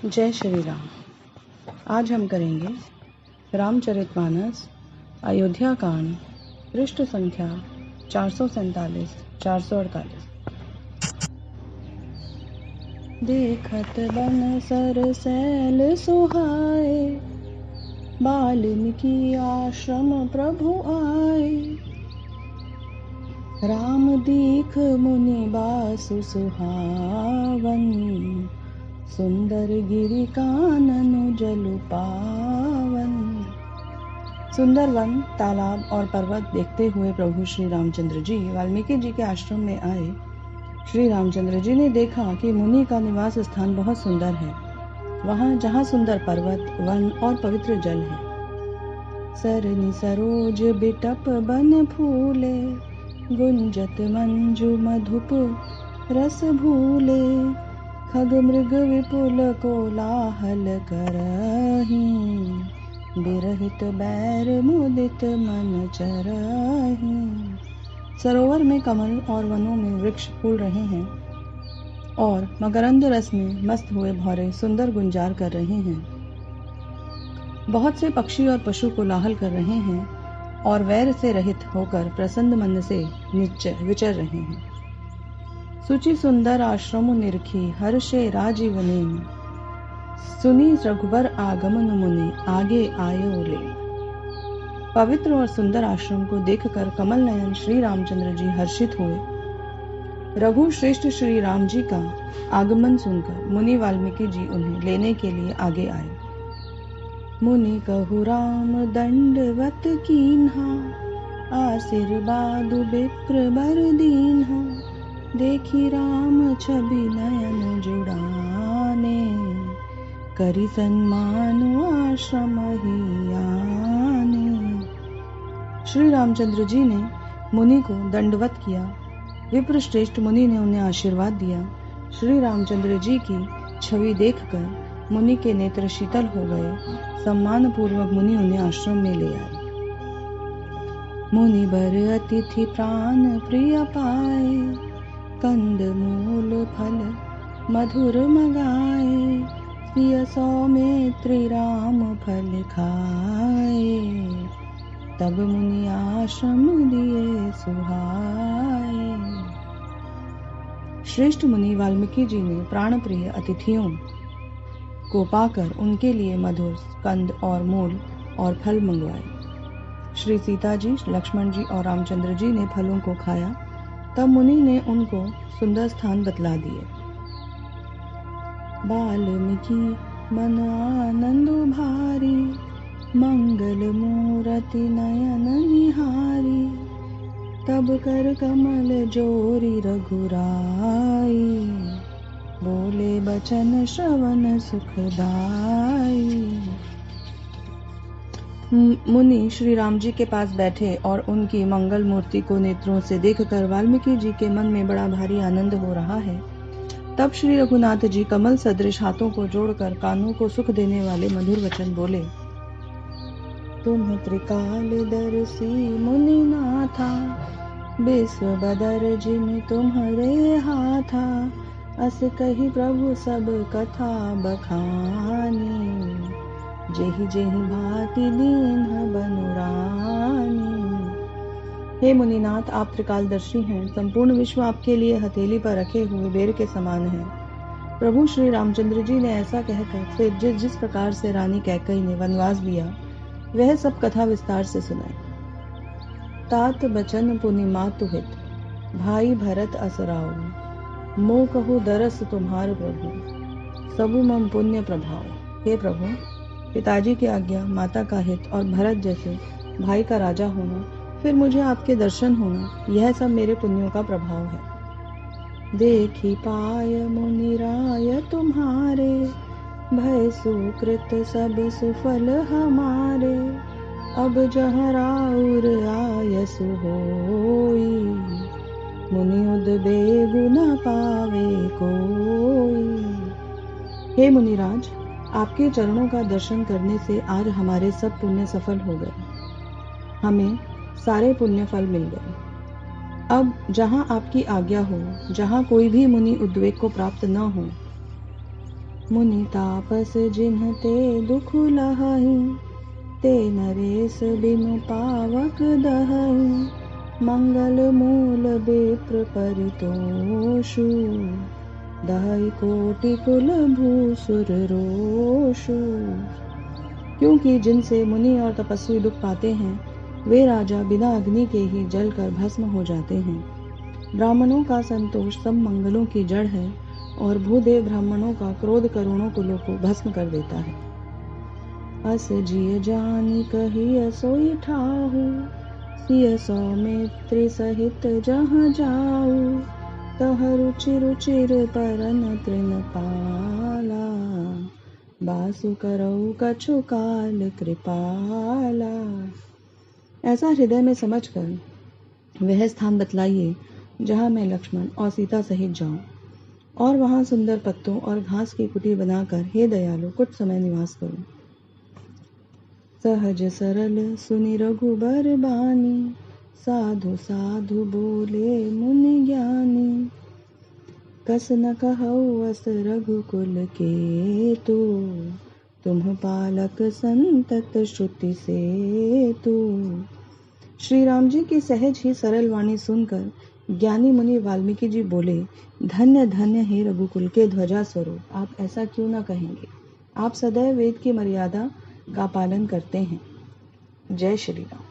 जय श्री राम। आज हम करेंगे रामचरितमानस अयोध्या कांड, पृष्ठ संख्या 447-448। देखत बन सरसैल सुहाए, बाल्मीकि आश्रम प्रभु आए। राम दीख मुनि बासु सुहावन, सुंदर गिरि कानन जलु पावन। सुंदर वन, तालाब और पर्वत देखते हुए प्रभु श्री रामचंद्र जी वाल्मीकि जी के आश्रम में आए। श्री रामचंद्र जी ने देखा कि मुनि का निवास स्थान बहुत सुंदर है। वहाँ जहाँ सुंदर पर्वत, वन और पवित्र जल है। सरनि सरोज बिटप बन फूले, गुंजत मंजु मधुप रस भूले। खग मृग विपुल कोलाहल करहि, बिरहित बैर मुदित मन चरहि। सरोवर में कमल और वनों में वृक्ष फूल रहे हैं और मकरंद रस में मस्त हुए भौरे सुंदर गुंजार कर रहे हैं। बहुत से पक्षी और पशु कोलाहल कर रहे हैं और वैर से रहित होकर प्रसन्न मन से विचर रहे हैं। सुचि सुंदर आश्रम निरखी, हर्षे राजीवने। सुनी रघुवर आगमन मुनि, आगे आयो ले। पवित्र और सुंदर आश्रम को देखकर कमल नयन श्री रामचंद्र जी हर्षित हुए। रघु श्रेष्ठ श्री राम जी का आगमन सुनकर मुनि वाल्मीकि जी उन्हें लेने के लिए आगे आए। मुनि कहु राम दंडवत कीन्हा, आशीर्वाद विप्र बर दीन्हा। देखी राम छवि नयन जुड़ाने, करी सन्मान आश्रम ही आने। श्री रामचंद्र जी ने मुनि को दंडवत किया। विप्र श्रेष्ठ मुनि ने उन्हें आशीर्वाद दिया। श्री रामचंद्र जी की छवि देखकर मुनि के नेत्र शीतल हो गए। सम्मान पूर्वक मुनि उन्हें आश्रम में ले आए। मुनि बर अतिथि प्राण प्रिय पाए, कंद मूल फल मधुर मगाए। प्रिय सौमित्री राम फल खाए, तब मुनि आश्रम दिए सुहाए। श्रेष्ठ मुनि वाल्मीकि जी ने प्राण प्रिय अतिथियों को पाकर उनके लिए मधुर कंद और मूल और फल मंगवाए। श्री सीता जी, लक्ष्मण जी और रामचंद्र जी ने फलों को खाया। तब मुनि ने उनको सुंदर स्थान बतला दिए। वाल्मीकि मन आनंद भारी, मंगल मूरति नयन निहारी। तब कर कमल जोरी रघुराई, बोले बचन श्रवण सुखदाई। मुनि श्री राम जी के पास बैठे और उनकी मंगल मूर्ति को नेत्रों से देखकर वाल्मीकि जी के मन में बड़ा भारी आनंद हो रहा है। तब श्री रघुनाथ जी कमल सदृश हाथों को जोड़कर कानों को सुख देने वाले मधुर वचन बोले। तुम त्रिकाल दर्शी मुनि नाथा, विश्व बदर जिमि तुम्हारे हाथा। अस कही प्रभु सब कथा बखानी, जेहि जेहि भांति दीन्ह बनुरानी। हे मुनिनाथ, आप त्रिकालदर्शी हैं। संपूर्ण विश्व आपके लिए हथेली पर रखे हुए बेर के समान है। प्रभु श्री रामचंद्र जी ने ऐसा कहकर फिर जिस प्रकार से रानी कैकेयी ने वनवास दिया, वह सब कथा विस्तार से सुनाई। तात बचन पुनि मातु हित, भाई भरत असराओ। मो कहु दरस तुम्हार प्रभु, सबु मम पुण्य प्रभाव। हे प्रभु, पिताजी की आज्ञा, माता का हित और भरत जैसे भाई का राजा होना, फिर मुझे आपके दर्शन होना, यह सब मेरे पुण्यों का प्रभाव है। देखी पाय मुनि राय तुम्हारे, भय सुकृत सब सुफल हमारे। अब जहाँ राउर आयसु होई, मुनि उद्बेगु न पावे कोई। हे मुनिराज, आपके चरणों का दर्शन करने से आज हमारे सब पुण्य सफल हो गए। हमें सारे पुण्य फल मिल गए। अब जहाँ आपकी आज्ञा हो, जहाँ कोई भी मुनि उद्वेग को प्राप्त न हो। मुनि तापस जिन्ह ते दुख लहहि, ते नरेश बिनु पावक दहहि। मंगल मूल विप्र परितोषु, दहई कोटि कुल भूसुर रोषु। क्योंकि जिनसे मुनि और तपस्वी दुख पाते हैं, वे राजा बिना अग्नि के ही जलकर भस्म हो जाते हैं। ब्राह्मणों का संतोष सब मंगलों की जड़ है, और भूदेव ब्राह्मणों का क्रोध करोड़ों कुलों को भस्म कर देता है। अस जिय जानि कहिय सोई ठाहु, सिय सौमित्र सहित जहाँ जाऊ। तह रुचि रुचिर परन तृण पाला, बासु करऊ कछु काल कृपाला। ऐसा हृदय में समझकर वह स्थान बतलाइए जहाँ मैं लक्ष्मण और सीता सहित जाऊं, और वहां सुंदर पत्तों और घास की कुटी बनाकर हे दयालु कुछ समय निवास करूं। सहज सरल सुनि रघुबर बानी, साधु साधु बोले मुनि ज्ञानी। कस न कहऊ अस रघुकुल के तू, तुम पालक संतत श्रुति से तू। श्री राम जी की सहज ही सरल वाणी सुनकर ज्ञानी मुनि वाल्मीकि जी बोले, धन्य धन्य हे रघुकुल के ध्वजा स्वरूप, आप ऐसा क्यों न कहेंगे। आप सदैव वेद की मर्यादा का पालन करते हैं। जय श्री राम।